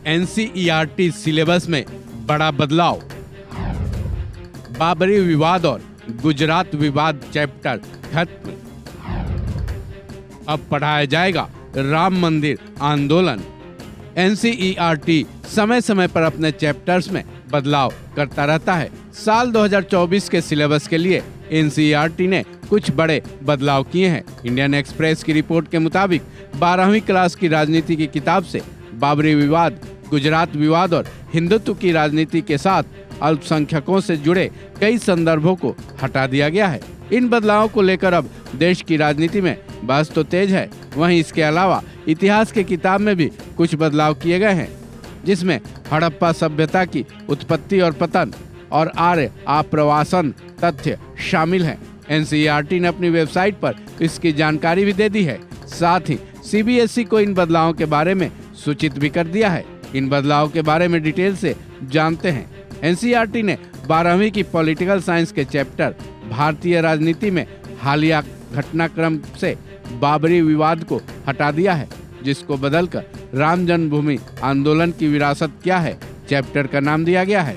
NCERT syllabus में बड़ा बदलाव। बाबरी विवाद और गुजरात विवाद चैप्टर खत्म। अब पढ़ाया जाएगा राम मंदिर आंदोलन। एनसीईआरटी समय समय पर अपने चैप्टर्स में बदलाव करता रहता है। साल 2024 के सिलेबस के लिए एनसीईआरटी ने कुछ बड़े बदलाव किए हैं। इंडियन एक्सप्रेस की रिपोर्ट के मुताबिक 12वीं क्लास की राजनीति की किताब से बाबरी विवाद, गुजरात विवाद और हिंदुत्व की राजनीति के साथ अल्पसंख्यकों से जुड़े कई संदर्भों को हटा दिया गया है। इन बदलावों को लेकर अब देश की राजनीति में बहस तो तेज है, वहीं इसके अलावा इतिहास के किताब में भी कुछ बदलाव किए गए हैं, जिसमें हड़प्पा सभ्यता की उत्पत्ति और पतन और आर्य आप्रवासन तथ्य शामिल हैं। एनसीईआरटी ने अपनी वेबसाइट पर इसकी जानकारी भी दे दी है। साथ ही सीबीएसई को इन बदलावों के बारे में सूचित भी कर दिया है। इन बदलावों के बारे में डिटेल से जानते हैं। एनसीईआरटी ने 12वीं की पॉलिटिकल साइंस के चैप्टर भारतीय राजनीति में हालिया घटनाक्रम से बाबरी विवाद को हटा दिया है, जिसको बदलकर राम जन्मभूमि आंदोलन की विरासत क्या है चैप्टर का नाम दिया गया है।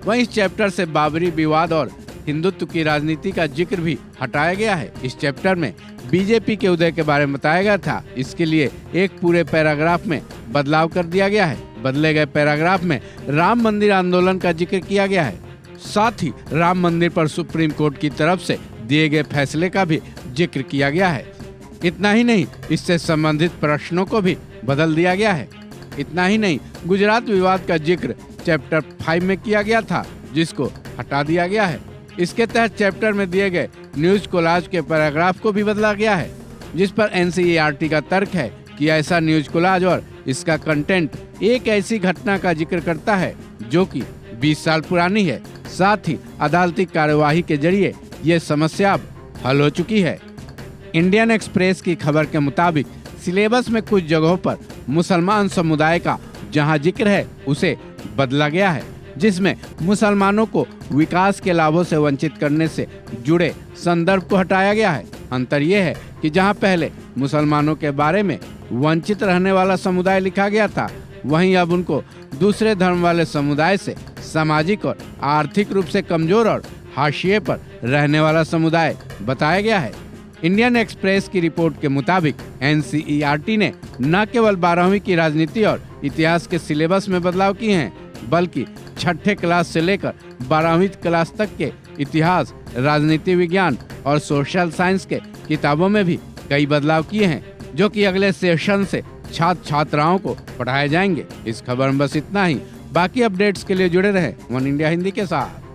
वहीं इस चैप्टर से बाबरी विवाद और हिंदुत्व की राजनीति का जिक्र भी हटाया गया है। इस चैप्टर में बीजेपी के उदय के बारे में बताया गया था। इसके लिए एक पूरे पैराग्राफ में बदलाव कर दिया गया है। बदले गए पैराग्राफ में राम मंदिर आंदोलन का जिक्र किया गया है। साथ ही राम मंदिर पर सुप्रीम कोर्ट की तरफ से दिए गए फैसले का भी जिक्र किया गया है। इतना ही नहीं, इससे संबंधित प्रश्नों को भी बदल दिया गया है। इतना ही नहीं, गुजरात विवाद का जिक्र चैप्टर 5 में किया गया था, जिसको हटा दिया गया है। इसके तहत चैप्टर में दिए गए न्यूज कोलाज के पैराग्राफ को भी बदला गया है, जिस पर एनसीईआरटी का तर्क है कि ऐसा न्यूज कोलाज और इसका कंटेंट एक ऐसी घटना का जिक्र करता है जो कि 20 साल पुरानी है। साथ ही अदालती कार्यवाही के जरिए ये समस्या अब हल हो चुकी है। इंडियन एक्सप्रेस की खबर के मुताबिक सिलेबस में कुछ जगहों पर मुसलमान समुदाय का जहां जिक्र है उसे बदला गया है, जिसमें मुसलमानों को विकास के लाभों से वंचित करने से जुड़े संदर्भ को हटाया गया है। अंतर यह है कि जहां पहले मुसलमानों के बारे में वंचित रहने वाला समुदाय लिखा गया था, वहीं अब उनको दूसरे धर्म वाले समुदाय से सामाजिक और आर्थिक रूप से कमजोर और हाशिए पर रहने वाला समुदाय बताया गया है। इंडियन एक्सप्रेस की रिपोर्ट के मुताबिक एनसीईआरटी ने न केवल 12वीं की राजनीति और इतिहास के सिलेबस में बदलाव किए हैं, बल्कि छठे क्लास से लेकर 12वीं क्लास तक के इतिहास, राजनीति विज्ञान और सोशल साइंस के किताबों में भी कई बदलाव किए हैं, जो कि अगले सेशन से छात्र छात्राओं को पढ़ाए जाएंगे। इस खबर में बस इतना ही। बाकी अपडेट्स के लिए जुड़े रहे वन इंडिया हिंदी के साथ।